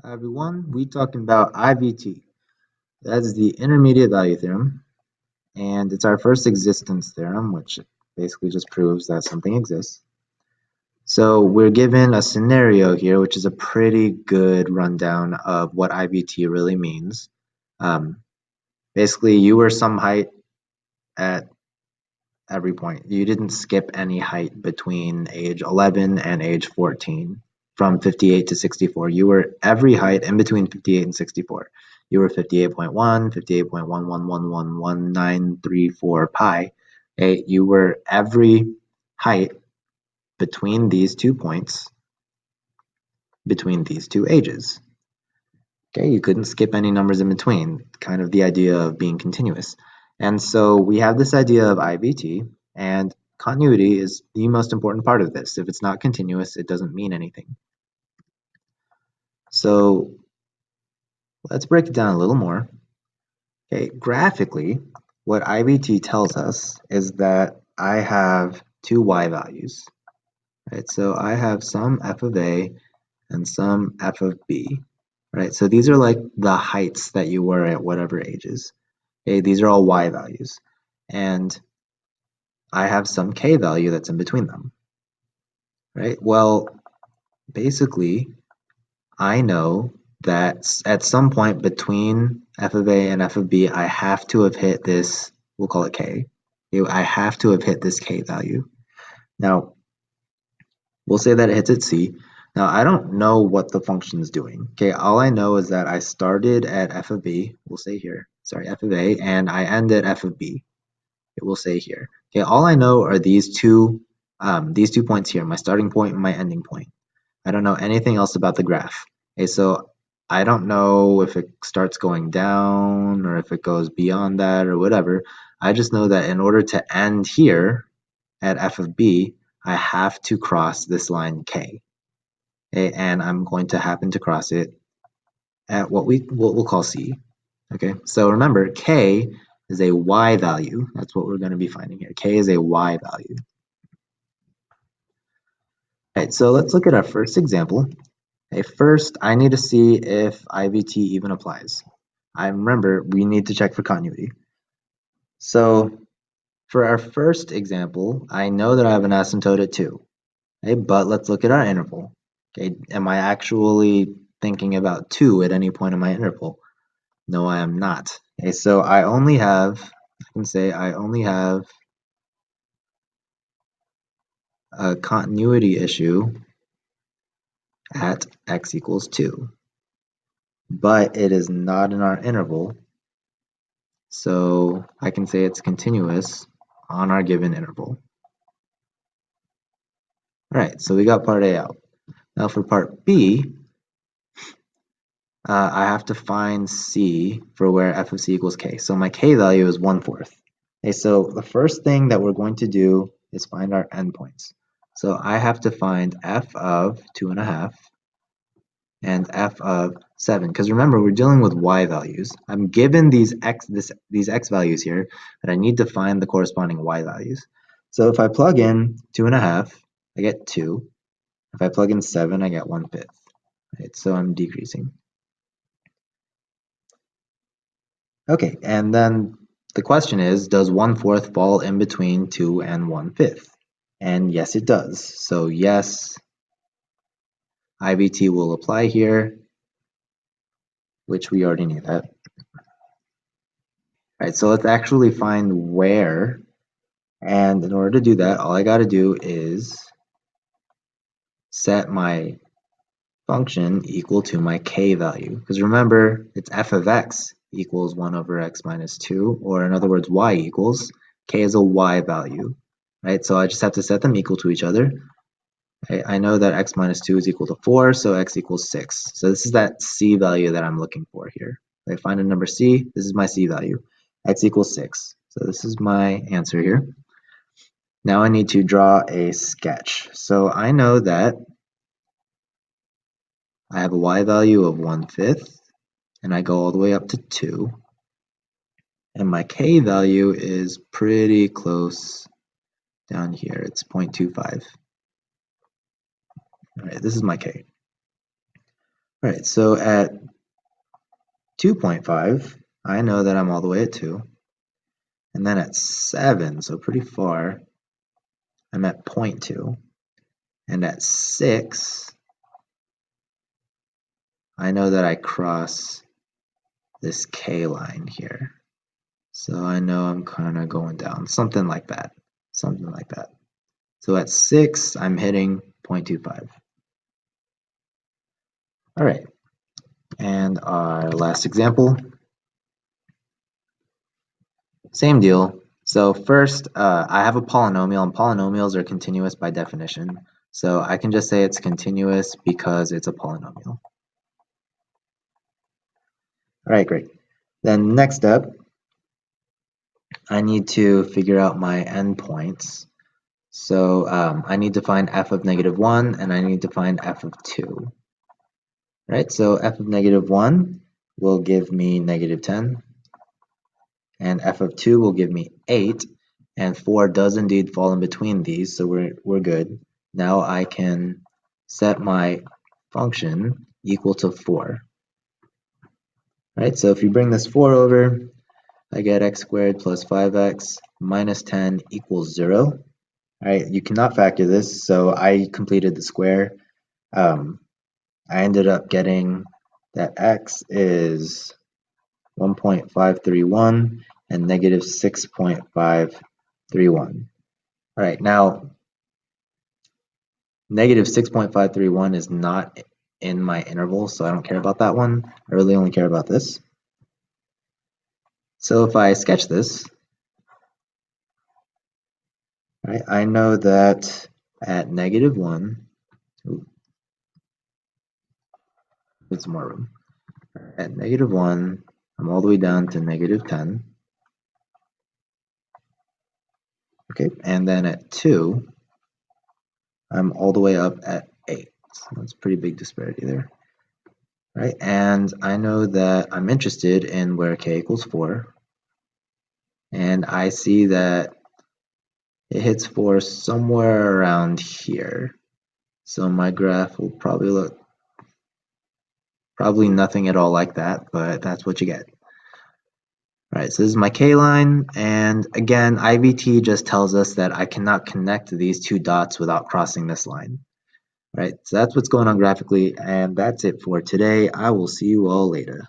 Hi everyone, we talking about IVT. That's the intermediate value theorem, and it's our first existence theorem, which basically just proves that something exists. So we're given a scenario here, which is a pretty good rundown of what IVT really means. Um, Basically, you were some height at every point. You didn't skip any height between age 11 and age 14 from 58 to 64. You were every height in between 58 and 64. You were 58.1, 58.111111934 pi. Okay, you were every height between these 2 points between these two ages. Okay, you couldn't skip any numbers in between, kind of the idea of being continuous. And so we have this idea of IVT, and continuity is the most important part of this. If it's not continuous, it doesn't mean anything. So let's break it down a little more. Okay, graphically, what IVT tells us is that I have two y values. Right, so I have some f of a and some f of b. Right, so these are like the heights that you were at whatever ages. Okay, these are all y values. And I have some k value that's in between them. Right? Well, basically, I know that at some point between f of a and f of b, I have to have hit this, we'll call it k. I have to have hit this k value. Now, we'll say that it hits at c. Now, I don't know what the function is doing. Okay, all I know is that I started at f of b, we'll say here, sorry, f of a, and I end at f of b. It will say here. Okay, all I know are these two points here, my starting point and my ending point. I don't know anything else about the graph. Okay, so I don't know if it starts going down or if it goes beyond that or whatever. I just know that in order to end here at f of b, I have to cross this line k. Okay, and I'm going to happen to cross it at what we'll call c. Okay, so remember k is a y value. That's what we're going to be finding here. K is a y value. All right, so let's look at our first example. Okay, first, I need to see if IVT even applies. I remember we need to check for continuity. So for our first example, I know that I have an asymptote at 2. Okay, but let's look at our interval. Okay, am I actually thinking about 2 at any point in my interval? No, I am not. Okay, so I can say I only have a continuity issue at x equals 2. But it is not in our interval, so I can say it's continuous on our given interval. All right, so we got part A out. Now for part B, I have to find C for where f of c equals k. So my k value is 1/4. Okay, so the first thing that we're going to do is find our endpoints. So I have to find f of 2.5 and f of 7, because remember we're dealing with y values. I'm given these x values here, but I need to find the corresponding y values. So if I plug in 2.5, I get 2. If I plug in 7, I get 1/5. Right? So I'm decreasing. Okay, and then the question is, does 1/4 fall in between 2 and 1/5? And yes, it does. So yes, IVT will apply here, which we already knew that. All right, so let's actually find where. And in order to do that, all I got to do is set my function equal to my k value. Because remember, it's f of x equals 1 over x minus 2, or in other words, y equals, k is a y value, right? So I just have to set them equal to each other. I know that x minus 2 is equal to 4, so x equals 6. So this is that c value that I'm looking for here. If I find a number c, this is my c value. X equals 6. So this is my answer here. Now I need to draw a sketch. So I know that I have a y value of 1/5, and I go all the way up to 2. And my k value is pretty close down here. It's 0.25. All right, this is my k. All right, so at 2.5, I know that I'm all the way at 2. And then at 7, so pretty far, I'm at 0.2. And at 6, I know that I cross this K line here. So I know I'm kind of going down, something like that. Something like that. So at 6, I'm hitting 0.25. All right, and our last example, same deal. So first, I have a polynomial, and polynomials are continuous by definition. So I can just say it's continuous because it's a polynomial. All right, great. Then next step, I need to figure out my endpoints. So I need to find f of -1, and I need to find f of 2. Right, so f of -1 will give me -10, and f of 2 will give me 8, and 4 does indeed fall in between these, so we're good. Now I can set my function equal to 4. Right, so if you bring this 4 over, I get x squared plus 5x minus 10 equals 0. Right, you cannot factor this, so I completed the square. I ended up getting that x is 1.531 and negative 6.531. All right, now negative 6.531 is not in my interval, so I don't care about that one. I really only care about this. So if I sketch this, right, I know that at -1, need some more room. At -1, I'm all the way down to -10. Okay, and then at 2, I'm all the way up at 8. So that's a pretty big disparity there. Right, and I know that I'm interested in where k equals 4, and I see that it hits 4 somewhere around here. So my graph will probably look nothing at all like that, but that's what you get. All right, so this is my K line, and again, IVT just tells us that I cannot connect these two dots without crossing this line. All right, so that's what's going on graphically, and that's it for today. I will see you all later.